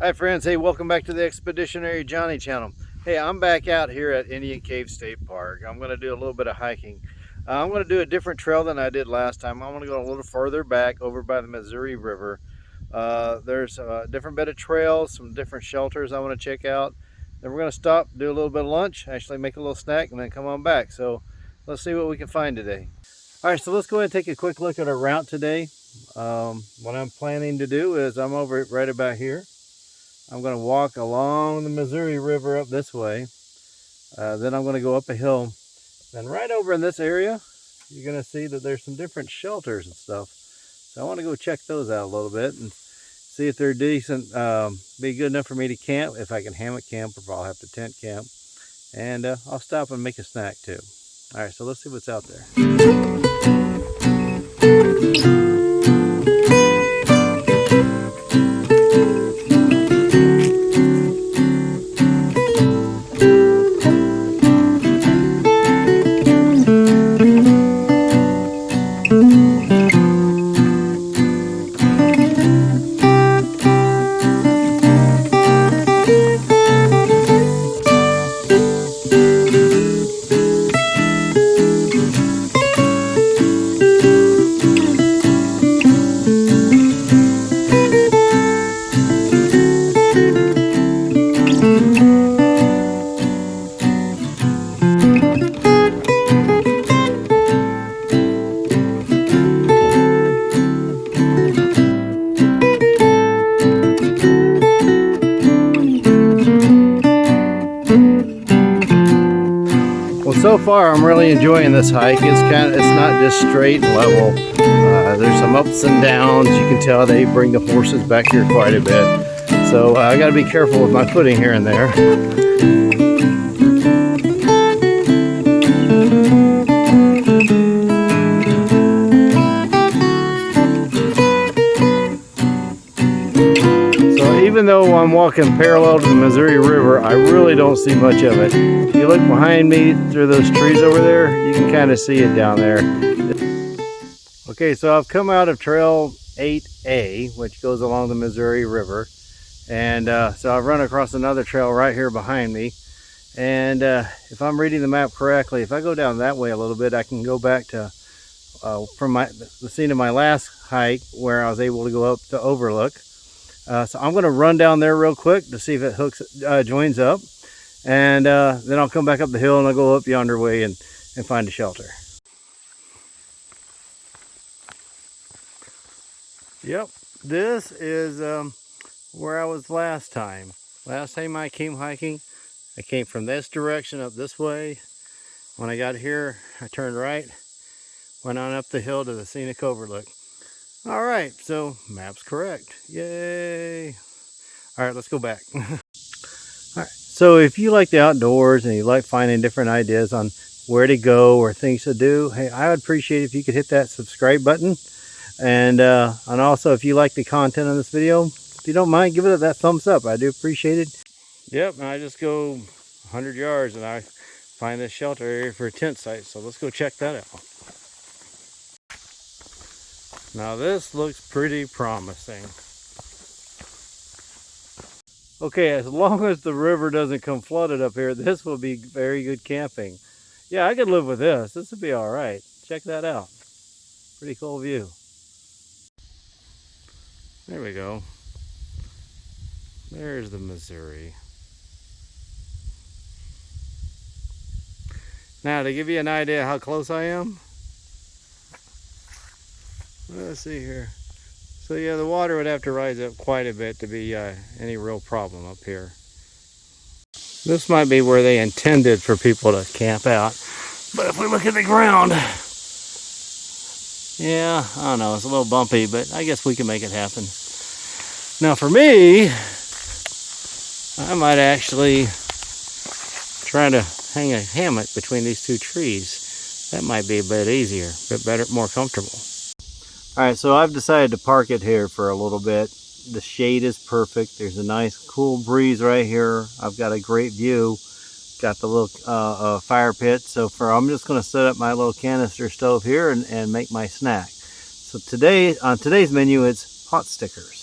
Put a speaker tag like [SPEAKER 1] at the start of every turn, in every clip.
[SPEAKER 1] Hi friends, hey, welcome back to the Expeditionary Johnny channel. Hey, I'm back out here at Indian Cave State Park. I'm going to do a little bit of hiking. I'm going to do a different trail than I did last time. I'm going to go a little further back over by the Missouri River. There's a different bit of trails, some different shelters I want to check out. Then we're going to stop, do a little bit of lunch, actually make a little snack, and then come on back. So let's see what we can find today. All right, so let's go ahead and take a quick look at our route today. What I'm planning to do is I'm over right about here. I'm going to walk along the Missouri River up this way. Then I'm going to go up a hill. Then right over in this area, you're going to see that there's some different shelters and stuff. So I want to go check those out a little bit and see if they're decent, be good enough for me to camp, if I can hammock camp, or if I'll have to tent camp. And I'll stop and make a snack too. All right, so let's see what's out there. So far I'm really enjoying this hike. It's not just straight and level. There's some ups and downs. You can tell they bring the horses back here quite a bit. So I got to be careful with my footing here and there. Even though I'm walking parallel to the Missouri River, I really don't see much of it. If you look behind me through those trees over there, you can kind of see it down there. Okay, so I've come out of Trail 8A, which goes along the Missouri River. And so I've run across another trail right here behind me. And if I'm reading the map correctly, if I go down that way a little bit, I can go back to from the scene of my last hike where I was able to go up to Overlook. So I'm going to run down there real quick to see if it joins up, and then I'll come back up the hill and I'll go up yonder way and find a shelter. Yep, this is where I was last time. Last time I came hiking, I came from this direction up this way. When I got here, I turned right, went on up the hill to the scenic overlook. All right, so map's correct. Yay. All right, let's go back. All right, so if you like the outdoors and you like finding different ideas on where to go or things to do, hey, I would appreciate it if you could hit that subscribe button. And also, if you like the content on this video, if you don't mind, give it that thumbs up. I do appreciate it. Yep, and I just go 100 yards and I find this shelter area for a tent site. So let's go check that out. Now this looks pretty promising. Okay, as long as the river doesn't come flooded up here, this will be very good camping. Yeah, I could live with this. This would be all right. Check that out. Pretty cool view. There we go. There's the Missouri. Now, to give you an idea how close I am, let's see here. So yeah, the water would have to rise up quite a bit to be any real problem up here. This might be where they intended for people to camp out. But if we look at the ground, yeah, I don't know, it's a little bumpy, but I guess we can make it happen. Now for me, I might actually try to hang a hammock between these two trees. That might be a bit easier, a bit better, more comfortable. All right, so I've decided to park it here for a little bit. The shade is perfect. There's a nice cool breeze right here. I've got a great view. Got the little fire pit. So I'm just going to set up my little canister stove here and make my snack. So today, on today's menu, it's pot stickers.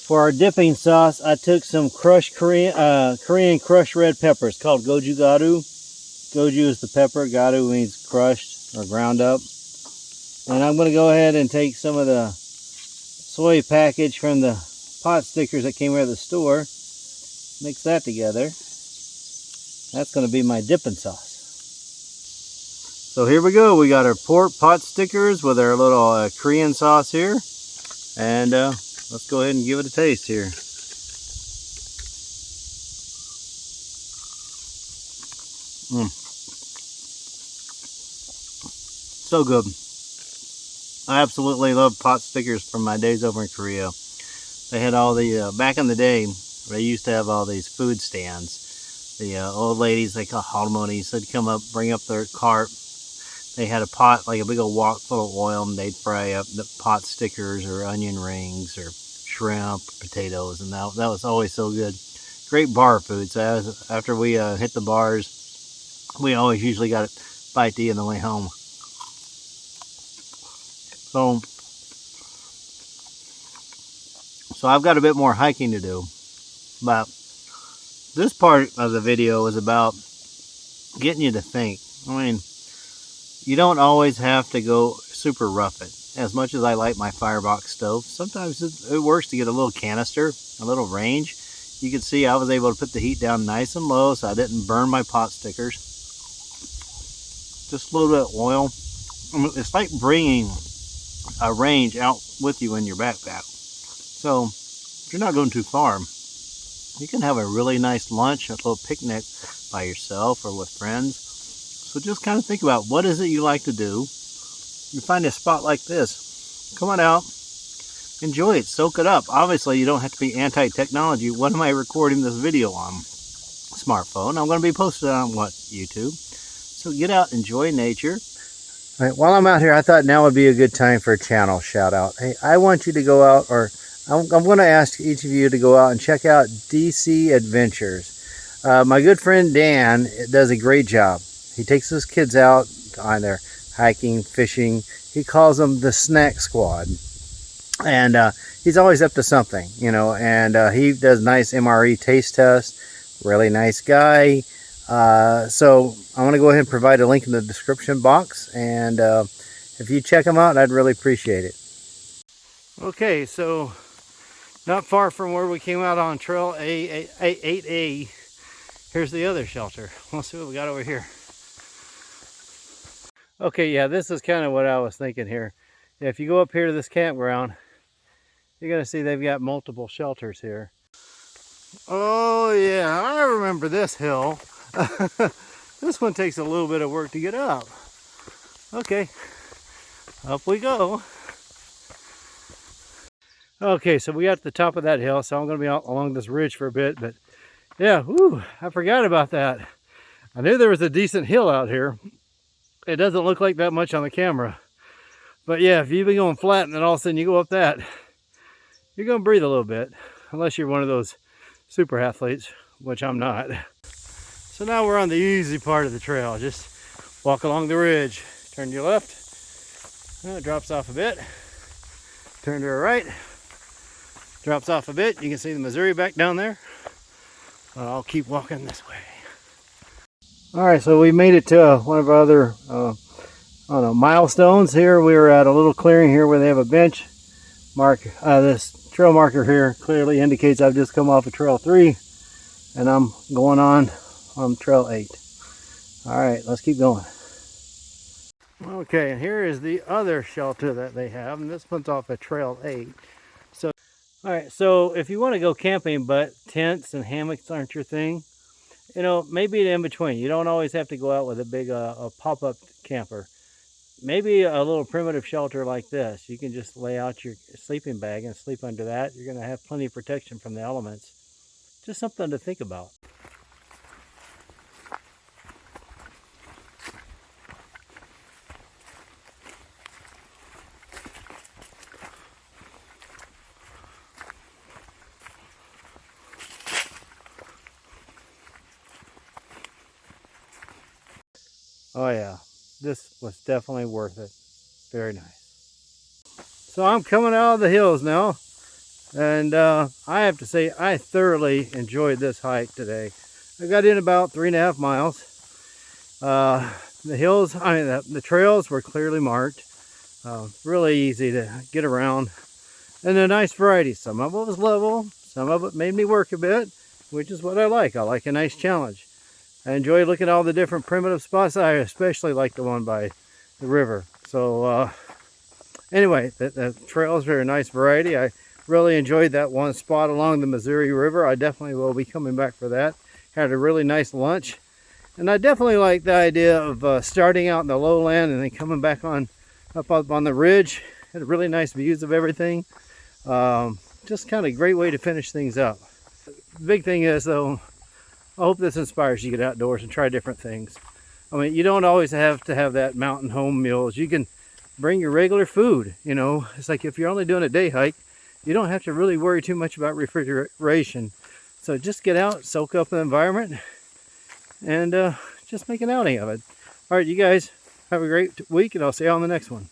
[SPEAKER 1] For our dipping sauce, I took some crushed Korean crushed red peppers called goju garu. Goju is the pepper, garu means crushed or ground up. And I'm going to go ahead and take some of the soy package from the pot stickers that came out of the store. Mix that together. That's going to be my dipping sauce. So here we go. We got our pork pot stickers with our little Korean sauce here. And let's go ahead and give it a taste here. So good. I absolutely love pot stickers from my days over in Korea. They had all the, back in the day, they used to have all these food stands. The old ladies, they call halmonies, they'd come up, bring up their cart. They had a pot, like a big old wok full of oil, and they'd fry up the pot stickers or onion rings or shrimp, potatoes, and that was always so good. Great bar food. So after we hit the bars, we always usually got a bite to eat on the way home. So I've got a bit more hiking to do, but this part of the video is about getting you to think. I mean, you don't always have to go super rough it. As much as I like my firebox stove, sometimes it works to get a little canister, a little range. You can see I was able to put the heat down nice and low so I didn't burn my pot stickers. Just a little bit of oil. I mean, it's like bringing a range out with you in your backpack. So if you're not going too far, you can have a really nice lunch, a little picnic by yourself or with friends. So just kind of think about, what is it you like to do? You find a spot like this, come on out, enjoy it, soak it up. Obviously you don't have to be anti-technology. What am I recording this video on? Smartphone. I'm going to be posted on YouTube. So get out, enjoy nature. All right, while I'm out here, I thought now would be a good time for a channel shout out. Hey, I want you to go out, or I'm going to ask each of you to go out and check out DC Adventures. My good friend Dan does a great job. He takes his kids out on their hiking, fishing. He calls them the snack squad. And he's always up to something, you know, and he does nice MRE taste tests. Really nice guy. So I'm going to go ahead and provide a link in the description box. And if you check him out, I'd really appreciate it. Okay, so not far from where we came out on trail 8A, here's the other shelter. Let's see what we got over here. Okay, yeah, this is kind of what I was thinking here. If you go up here to this campground, you're going to see they've got multiple shelters here. Oh yeah, I remember this hill. This one takes a little bit of work to get up. Okay, up we go. Okay, so we got to the top of that hill, so I'm going to be out along this ridge for a bit, but yeah, whoo, I forgot about that. I knew there was a decent hill out here. It doesn't look like that much on the camera. But yeah, if you've been going flat and then all of a sudden you go up that, you're going to breathe a little bit, unless you're one of those super athletes, which I'm not. So now we're on the easy part of the trail. Just walk along the ridge. Turn to your left. It drops off a bit. Turn to your right. Drops off a bit. You can see the Missouri back down there. I'll keep walking this way. Alright, so we made it to one of our other I don't know, milestones here. We were at a little clearing here where they have a bench. This trail marker here clearly indicates I've just come off of trail 3 and I'm going on trail 8. Alright, let's keep going. Okay, and here is the other shelter that they have, and this one's off of trail 8. So, alright, so if you want to go camping but tents and hammocks aren't your thing, you know, maybe in between. You don't always have to go out with a big a pop-up camper. Maybe a little primitive shelter like this. You can just lay out your sleeping bag and sleep under that. You're going to have plenty of protection from the elements. Just something to think about. Oh yeah, this was definitely worth it. Very nice. So I'm coming out of the hills now. And I have to say, I thoroughly enjoyed this hike today. I got in about 3.5 miles. The hills, I mean, the trails were clearly marked. Really easy to get around. And a nice variety. Some of it was level, some of it made me work a bit, which is what I like. I like a nice challenge. I enjoy looking at all the different primitive spots. I especially like the one by the river. So anyway, the trail is very nice variety. I really enjoyed that one spot along the Missouri River. I definitely will be coming back for that. Had a really nice lunch. And I definitely like the idea of starting out in the lowland and then coming back up on the ridge. Had really nice views of everything. Just kind of a great way to finish things up. The big thing is, though, I hope this inspires you to get outdoors and try different things. I mean, you don't always have to have that mountain home meals. You can bring your regular food, you know. It's like if you're only doing a day hike, you don't have to really worry too much about refrigeration. So just get out, soak up the environment, and just make an outing of it. All right, you guys have a great week, and I'll see you on the next one.